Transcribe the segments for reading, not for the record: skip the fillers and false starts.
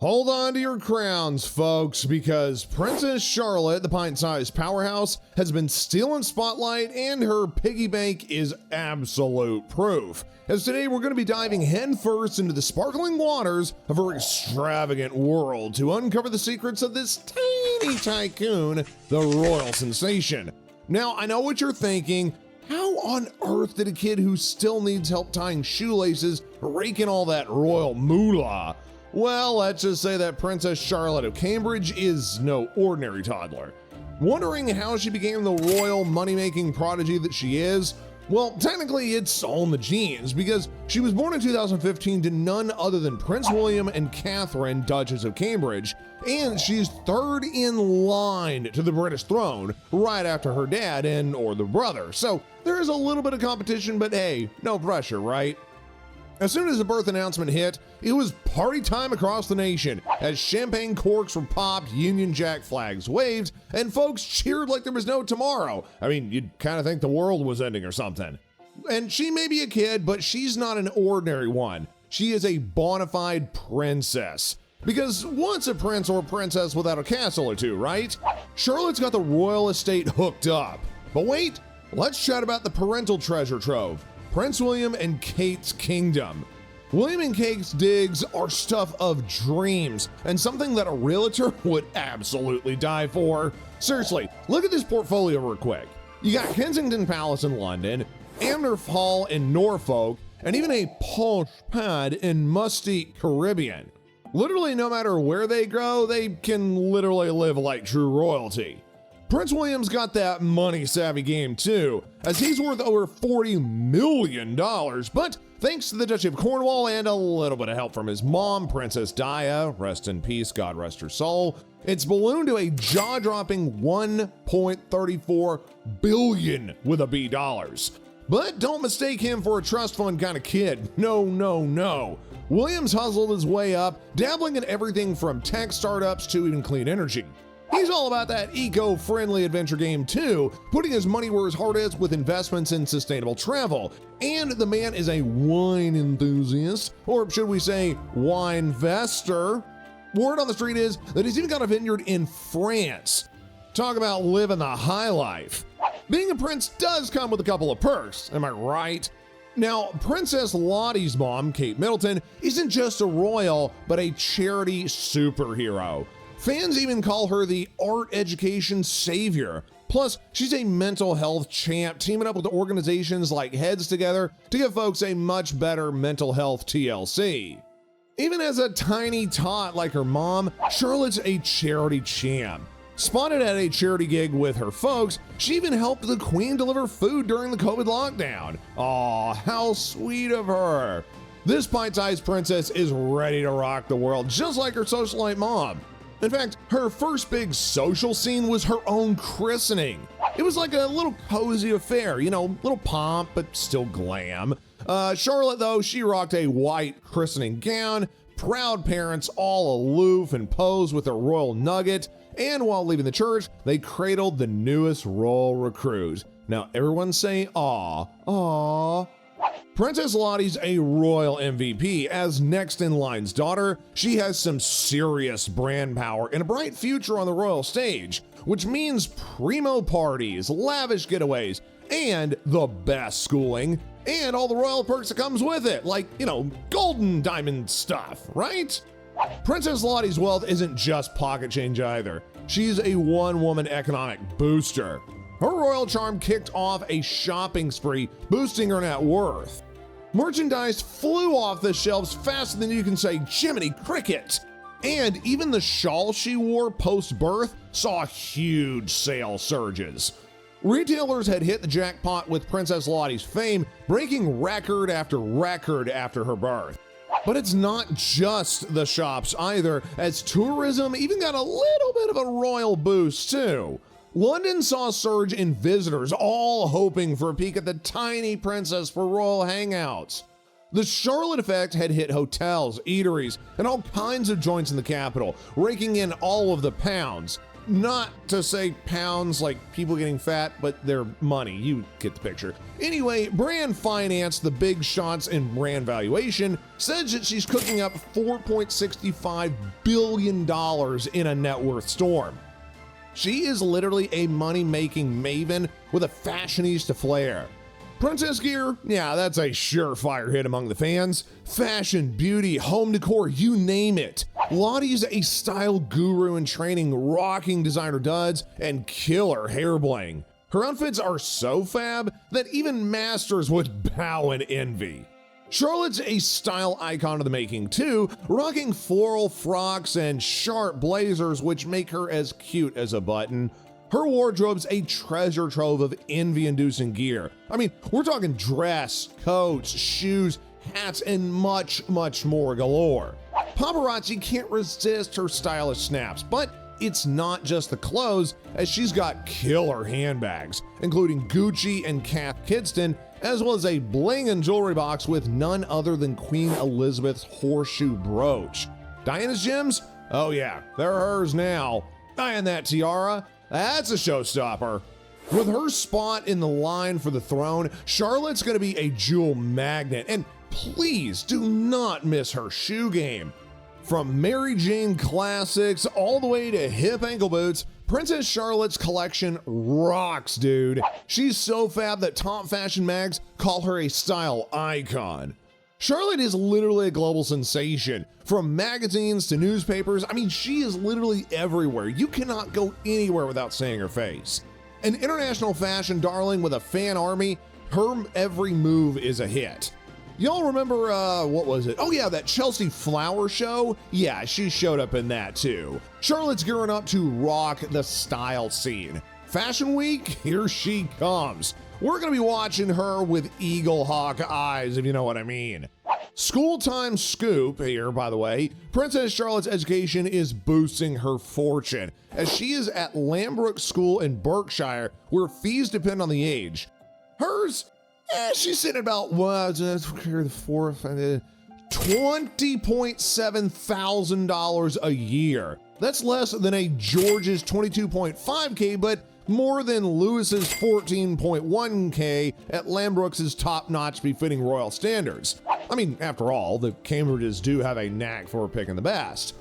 Hold on to your crowns, folks, because Princess Charlotte, the pint-sized powerhouse, has been stealing spotlight and her piggy bank is absolute proof. As today we're going to be diving headfirst into the sparkling waters of her extravagant world to uncover the secrets of this tiny tycoon, the royal sensation. Now, I know what you're thinking. How on earth did a kid who still needs help tying shoelaces rake in all that royal moolah? Well, let's just say that Princess Charlotte of Cambridge is no ordinary toddler. Wondering how she became the royal money-making prodigy that she is? Well, technically it's all in the genes, because she was born in 2015 to none other than Prince William and Catherine, Duchess of Cambridge, and she's third in line to the British throne, right after her dad or the brother. So there is a little bit of competition, but hey, no pressure, right? As soon as the birth announcement hit, it was party time across the nation as champagne corks were popped, Union Jack flags waved, and folks cheered like there was no tomorrow. I mean, you'd kind of think the world was ending or something. And she may be a kid, but she's not an ordinary one. She is a bona fide princess. Because what's a prince or princess without a castle or two, right? Charlotte's got the royal estate hooked up. But wait, let's chat about the parental treasure trove. Prince William and Kate's kingdom. William and Kate's digs are stuff of dreams and something that a realtor would absolutely die for. Seriously, look at this portfolio real quick. You got Kensington Palace in London, Amherst Hall in Norfolk, and even a posh pad in musty Caribbean. Literally, no matter where they go, they can literally live like true royalty. Prince William's got that money-savvy game too, as he's worth over $40 million, but thanks to the Duchy of Cornwall and a little bit of help from his mom, Princess Dia, rest in peace, God rest her soul, it's ballooned to a jaw-dropping $1.34 billion with a B dollars. But don't mistake him for a trust fund kind of kid. No, no, no. William's hustled his way up, dabbling in everything from tech startups to even clean energy. He's all about that eco-friendly adventure game too, putting his money where his heart is with investments in sustainable travel. And the man is a wine enthusiast, or should we say wine-vestor. Word on the street is that he's even got a vineyard in France. Talk about living the high life. Being a prince does come with a couple of perks, am I right? Now, Princess Lottie's mom, Kate Middleton, isn't just a royal, but a charity superhero. Fans even call her the art education savior. Plus, she's a mental health champ, teaming up with organizations like Heads Together to give folks a much better mental health TLC. Even as a tiny tot like her mom, Charlotte's a charity champ. Spotted at a charity gig with her folks, she even helped the Queen deliver food during the COVID lockdown. Aw, how sweet of her. This pint-sized princess is ready to rock the world, just like her socialite mom. In fact, her first big social scene was her own christening. It was like a little cozy affair, little pomp, but still glam. Charlotte, though, she rocked a white christening gown, proud parents all aloof and posed with their royal nugget, and while leaving the church, they cradled the newest royal recruit. Now everyone say aw, aw. Princess Lottie's a royal MVP. As next in line's daughter, she has some serious brand power and a bright future on the royal stage, which means primo parties, lavish getaways, and the best schooling, and all the royal perks that comes with it, like, golden diamond stuff, right? Princess Lottie's wealth isn't just pocket change either. She's a one-woman economic booster. Her royal charm kicked off a shopping spree, boosting her net worth. Merchandise flew off the shelves faster than you can say Jiminy Cricket. And even the shawl she wore post-birth saw huge sales surges. Retailers had hit the jackpot with Princess Lottie's fame, breaking record after record after her birth. But it's not just the shops either, as tourism even got a little bit of a royal boost too. London saw a surge in visitors, all hoping for a peek at the tiny princess for royal hangouts. The Charlotte effect had hit hotels, eateries, and all kinds of joints in the capital, raking in all of the pounds. Not to say pounds like people getting fat, but their money. You get the picture. Anyway, Brand Finance, the big shots in brand valuation, says that she's cooking up $4.65 billion in a net worth storm. She is literally a money-making maven with a fashionista flair. Princess gear? Yeah, that's a surefire hit among the fans. Fashion, beauty, home decor, you name it. Lottie's a style guru in training, rocking designer duds and killer hair bling. Her outfits are so fab that even masters would bow in envy. Charlotte's a style icon of the making too, rocking floral frocks and sharp blazers which make her as cute as a button. Her wardrobe's a treasure trove of envy-inducing gear. I mean, we're talking dress, coats, shoes, hats, and much, much more galore. Paparazzi can't resist her stylish snaps, but it's not just the clothes, as she's got killer handbags, including Gucci and Kath Kidston, as well as a bling and jewelry box with none other than Queen Elizabeth's horseshoe brooch. Diana's gems? Oh yeah, they're hers now. And that tiara? That's a showstopper. With her spot in the line for the throne, Charlotte's gonna be a jewel magnet, and please do not miss her shoe game. From Mary Jane classics all the way to hip ankle boots, Princess Charlotte's collection rocks, dude. She's so fab that top fashion mags call her a style icon. Charlotte is literally a global sensation. From magazines to newspapers, I mean, she is literally everywhere. You cannot go anywhere without seeing her face. An international fashion darling with a fan army, her every move is a hit. Y'all remember, what was it? Oh yeah, that Chelsea Flower show? Yeah, she showed up in that too. Charlotte's gearing up to rock the style scene. Fashion Week, here she comes. We're gonna be watching her with eagle hawk eyes, if you know what I mean. School time scoop here, by the way. Princess Charlotte's education is boosting her fortune, as she is at Lambrook School in Berkshire, where fees depend on the age. Hers, she's sitting about $20.7 thousand a year. That's less than a George's $22.5K, but more than Lewis's $14.1K at Lambrook's top-notch befitting royal standards. I mean, after all, the Cambridges do have a knack for picking the best.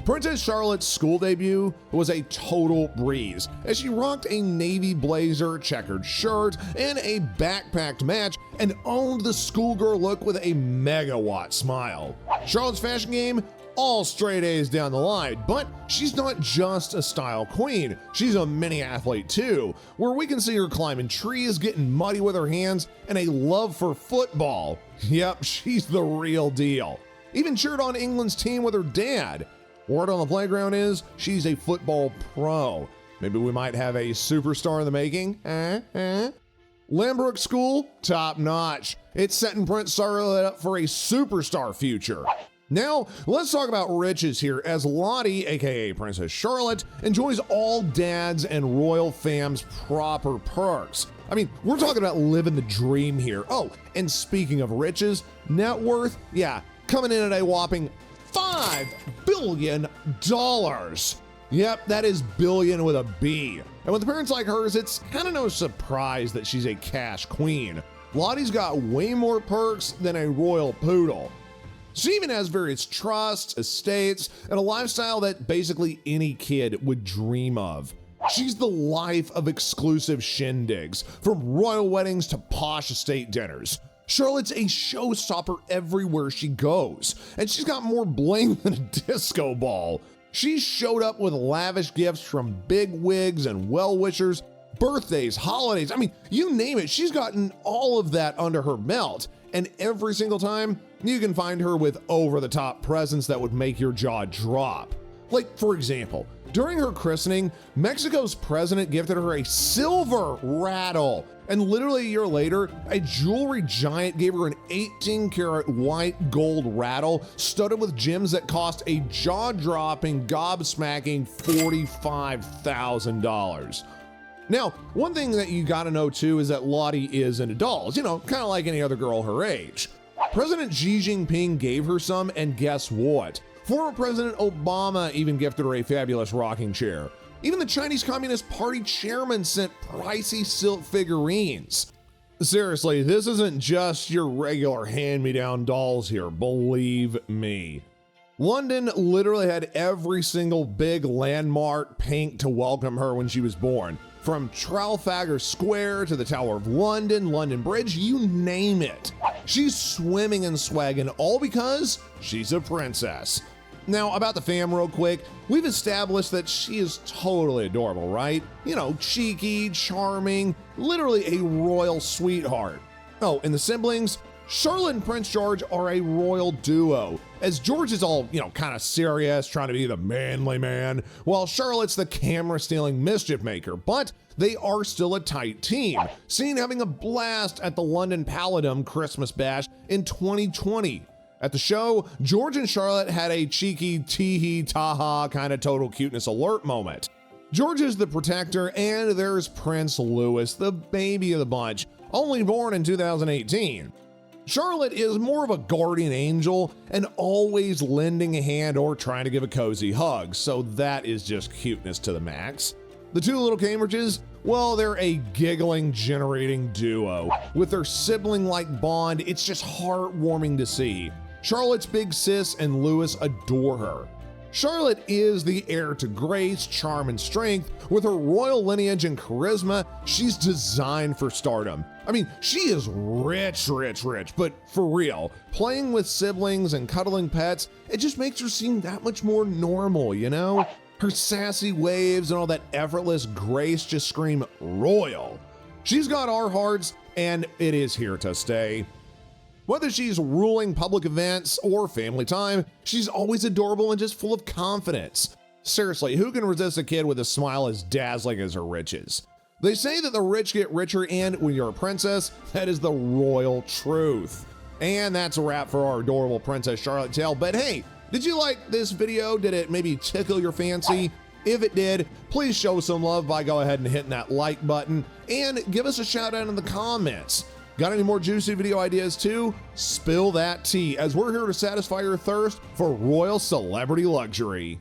Princess Charlotte's school debut was a total breeze, as she rocked a navy blazer, checkered shirt, and a backpacked match, and owned the schoolgirl look with a megawatt smile. Charlotte's fashion game? All straight A's down the line, but she's not just a style queen, she's a mini athlete too, where we can see her climbing trees, getting muddy with her hands, and a love for football. Yep, she's the real deal. Even cheered on England's team with her dad. Word on the playground is she's a football pro. Maybe we might have a superstar in the making. Lambrook School, top notch. It's setting Prince Charlotte up for a superstar future. Now, let's talk about riches here, as Lottie, aka Princess Charlotte, enjoys all dads and royal fam's proper perks. I mean, we're talking about living the dream here. Oh, and speaking of riches, net worth, yeah, coming in at a whopping $5 billion. Yep, that is billion with a B. And with parents like hers, it's kind of no surprise that she's a cash queen. Lottie's got way more perks than a royal poodle. She even has various trusts, estates, and a lifestyle that basically any kid would dream of. She's the life of exclusive shindigs, from royal weddings to posh estate dinners. Charlotte's a showstopper everywhere she goes, and she's got more bling than a disco ball. She showed up with lavish gifts from big wigs and well-wishers, birthdays, holidays, I mean, you name it, she's gotten all of that under her belt. And every single time, you can find her with over-the-top presents that would make your jaw drop. Like, for example, during her christening, Mexico's president gifted her a silver rattle. And literally a year later, a jewelry giant gave her an 18-karat white gold rattle studded with gems that cost a jaw-dropping, gobsmacking $45,000. Now, one thing that you gotta know too is that Lottie is into dolls, you know, kind of like any other girl her age. President Xi Jinping gave her some, and guess what? Former President Obama even gifted her a fabulous rocking chair. Even the Chinese Communist Party chairman sent pricey silk figurines. Seriously, this isn't just your regular hand-me-down dolls here, believe me. London literally had every single big landmark paint to welcome her when she was born. From Trafalgar Square to the Tower of London, London Bridge, you name it. She's swimming in swag, and all because she's a princess. Now, about the fam real quick, we've established that she is totally adorable, right? You know, cheeky, charming, literally a royal sweetheart. Oh, and the siblings? Charlotte and Prince George are a royal duo, as George is all, kind of serious, trying to be the manly man, while Charlotte's the camera-stealing mischief maker, but they are still a tight team, seen having a blast at the London Palladium Christmas Bash in 2020. At the show, George and Charlotte had a cheeky tee-hee-ta-ha kind of total cuteness alert moment. George is the protector, and there's Prince Louis, the baby of the bunch, only born in 2018. Charlotte is more of a guardian angel and always lending a hand or trying to give a cozy hug, so that is just cuteness to the max. The two little Cambridges, well, they're a giggling, generating duo. With their sibling-like bond, it's just heartwarming to see. Charlotte's big sis and Louis adore her. Charlotte is the heir to grace, charm, and strength. With her royal lineage and charisma, she's designed for stardom. I mean, she is rich, but for real, playing with siblings and cuddling pets, it just makes her seem that much more normal, you know? Her sassy waves and all that effortless grace just scream royal. She's got our hearts, and it is here to stay. Whether she's ruling public events or family time, she's always adorable and just full of confidence. Seriously, who can resist a kid with a smile as dazzling as her riches? They say that the rich get richer, and when you're a princess, that is the royal truth. And that's a wrap for our adorable Princess Charlotte tale. But hey, did you like this video? Did it maybe tickle your fancy? If it did, please show some love by go ahead and hitting that like button and give us a shout out in the comments. Got any more juicy video ideas too? Spill that tea, as we're here to satisfy your thirst for royal celebrity luxury.